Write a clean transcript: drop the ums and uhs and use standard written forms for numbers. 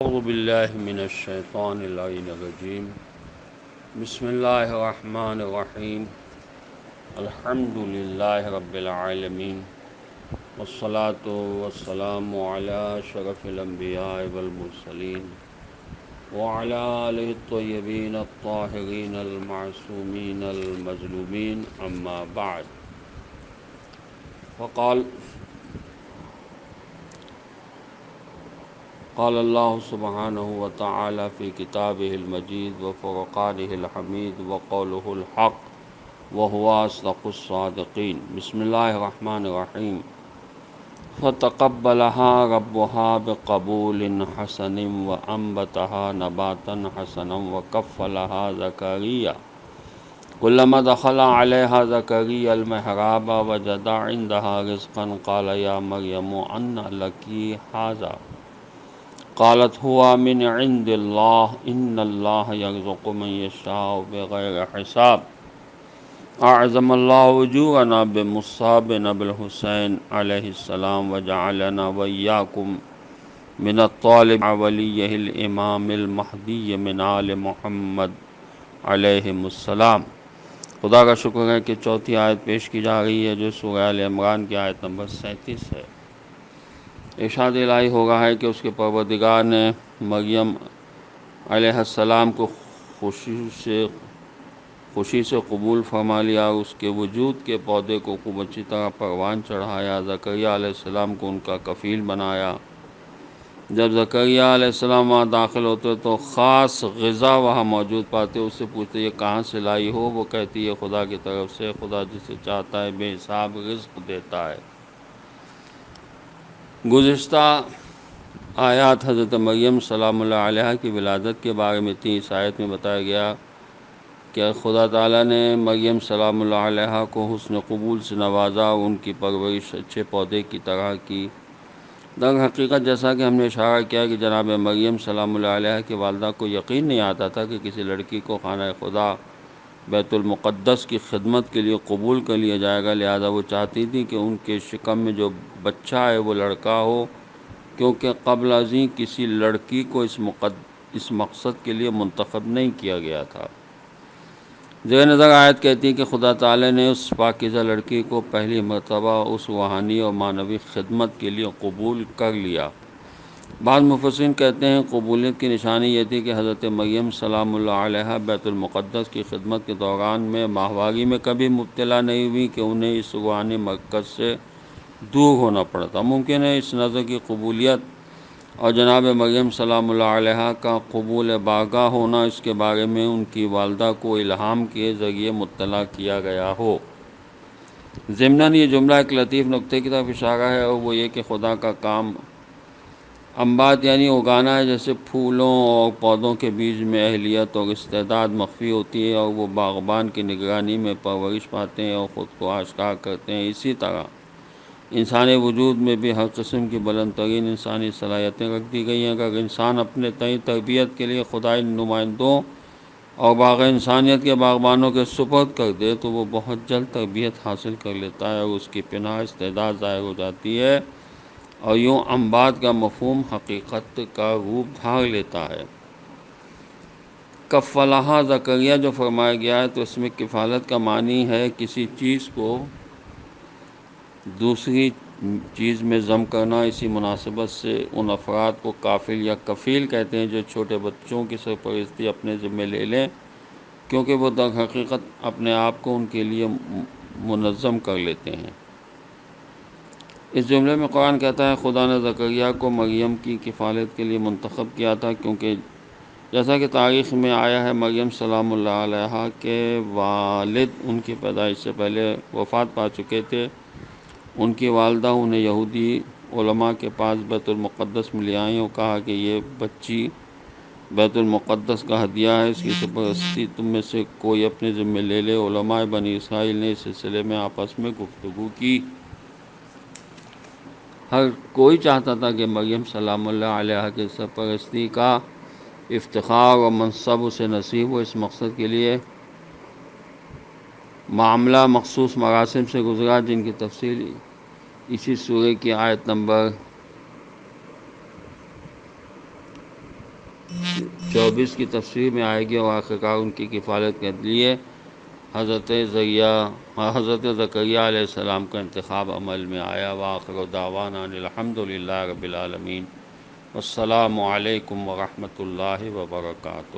اعوذ باللہ من الشیطان اللعین الرجیم بسم اللہ الرحمن الرحیم الحمد للہ رب العالمین والصلاة والسلام علی اشرف الانبیاء والمرسلین وعلی آلہ الطیبین الطاہرین المعصومین المظلومین اما بعد قال اللہ سبحانہ وتعالی فی کتابہ المجید وفرقانہ الحمید وقولہ الحق وہو اصدق الصادقین بسم اللہ الرحمن الرحیم فتقبلها ربها بقبول حسن وانبتها نباتا حسنا وکفلها زکریا كلما دخل عليها زكريا المحراب وجد عندها رزقا قال يا مريم أنى لك هذا قالت هو من عند الله إن الله يرزق من يشاء بغير حساب أعظم الله أجورنا بمصعب بن الحسين عليه السلام وجعلنا وإياكم من الطالب وليه الإمام المهدي من آل محمد علیہم السلام۔ خدا کا شکر ہے کہ چوتھی آیت پیش کی جا رہی ہے جو سورہ آل عمران کی آیت نمبر 37 ہے۔ ارشاد الہی ہو رہا ہے کہ اس کے پروردگار نے مریم علیہ السلام کو خوشی سے قبول فرما لیا اور اس کے وجود کے پودے کو خوب اچھی طرح پروان چڑھایا۔ زکریا علیہ السلام کو ان کا کفیل بنایا۔ جب زکریا علیہ السلام وہاں داخل ہوتے تو خاص غذا وہاں موجود پاتے، اس سے پوچھتے یہ کہاں سے لائی ہو؟ وہ کہتی ہے خدا کی طرف سے، خدا جسے چاہتا ہے بے حساب رزق دیتا ہے۔ گزشتہ آیات حضرت مریم سلام اللہ علیہ کی ولادت کے بارے میں تھی۔ اس آیت میں بتایا گیا کہ خدا تعالیٰ نے مریم سلام اللہ علیہ کو حسن قبول سے نوازا اور ان کی پرورش اچھے پودے کی طرح کی۔ در حقیقت جیسا کہ ہم نے اشارہ کیا کہ جناب مریم سلام اللہ علیہ کی والدہ کو یقین نہیں آتا تھا کہ کسی لڑکی کو خانہ خدا بیت المقدس کی خدمت کے لیے قبول کر لیا جائے گا، لہذا وہ چاہتی تھی کہ ان کے شکم میں جو بچہ ہے وہ لڑکا ہو، کیونکہ قبل ازیں کسی لڑکی کو اس مقصد کے لیے منتخب نہیں کیا گیا تھا۔ زیر نظر آیت کہتی ہے کہ خدا تعالی نے اس پاکیزہ لڑکی کو پہلی مرتبہ اس روحانی اور معنوی خدمت کے لیے قبول کر لیا۔ بعض مفسرین کہتے ہیں قبولیت کی نشانی یہ تھی کہ حضرت مریم سلام اللہ علیہ بیت المقدس کی خدمت کے دوران میں ماہواری میں کبھی مبتلا نہیں ہوئی کہ انہیں اس روحانی مرکز سے دور ہونا پڑتا۔ ممکن ہے اس نظر کی قبولیت اور جناب مریم سلام اللہ علیہ کا قبول بارگاہ ہونا اس کے بارے میں ان کی والدہ کو الہام کے ذریعے مطلع کیا گیا ہو۔ ضمناً یہ جملہ ایک لطیف نکتے کی طرف اشارہ ہے اور وہ یہ کہ خدا کا کام انبات یعنی اگانا ہے۔ جیسے پھولوں اور پودوں کے بیج میں اہلیت اور استعداد مخفی ہوتی ہے اور وہ باغبان کی نگرانی میں پرورش پاتے ہیں اور خود کو آشکار کرتے ہیں، اسی طرح انسانی وجود میں بھی ہر قسم کی بلند ترین انسانی صلاحیتیں رکھ دی گئی ہیں۔ اگر انسان اپنے تئیں تربیت کے لیے خدائی نمائندوں اور باغ انسانیت کے باغبانوں کے سپرد کر دے تو وہ بہت جلد تربیت حاصل کر لیتا ہے اور اس کی پناہ استعداد ظاہر ہو جاتی ہے اور یوں انبات کا مفہوم حقیقت کا روپ دھار لیتا ہے۔ کفلہا زکریا جو فرمایا گیا ہے تو اس میں کفالت کا معنی ہے کسی چیز کو دوسری چیز میں ضم کرنا۔ اسی مناسبت سے ان افراد کو کافل یا کفیل کہتے ہیں جو چھوٹے بچوں کی سرپرستی اپنے ذمہ لے لیں، کیونکہ وہ در حقیقت اپنے آپ کو ان کے لیے منظم کر لیتے ہیں۔ اس جملے میں قرآن کہتا ہے خدا نے زکریا کو مریم کی کفالت کے لیے منتخب کیا تھا، کیونکہ جیسا کہ تاریخ میں آیا ہے مریم سلام اللہ علیہ کے والد ان کی پیدائش سے پہلے وفات پا چکے تھے۔ ان کی والدہ انہیں یہودی علماء کے پاس بیت المقدس میں لے آئیں اور کہا کہ یہ بچی بیت المقدس کا ہدیہ ہے، اس کی سرپرستی تم میں سے کوئی اپنے ذمہ لے لے۔ علماء بنی اسرائیل نے اس سلسلے میں آپس میں گفتگو کی۔ ہر کوئی چاہتا تھا کہ مریم سلام اللہ علیہ کے سرپرستی کا افتخار اور منصب اسے نصیب ہو۔ اس مقصد کے لیے معاملہ مخصوص مراسم سے گزرا جن کی تفصیل اسی سورہ کی آیت نمبر 24 کی تفسیر میں آئے گی، اور آخرکار ان کی کفالت کے لیے حضرت زکریا علیہ السلام کا انتخاب عمل میں آیا۔ وآخر دعوانا ان الحمد للہ رب العالمین۔ السلام علیکم ورحمۃ اللہ وبرکاتہ۔